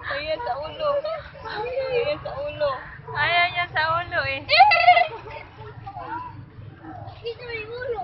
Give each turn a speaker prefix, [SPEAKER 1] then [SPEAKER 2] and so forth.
[SPEAKER 1] Ayan sa ulo. Ayan sa ulo.
[SPEAKER 2] Ayaw niya sa ulo eh.
[SPEAKER 3] Dito may ulo.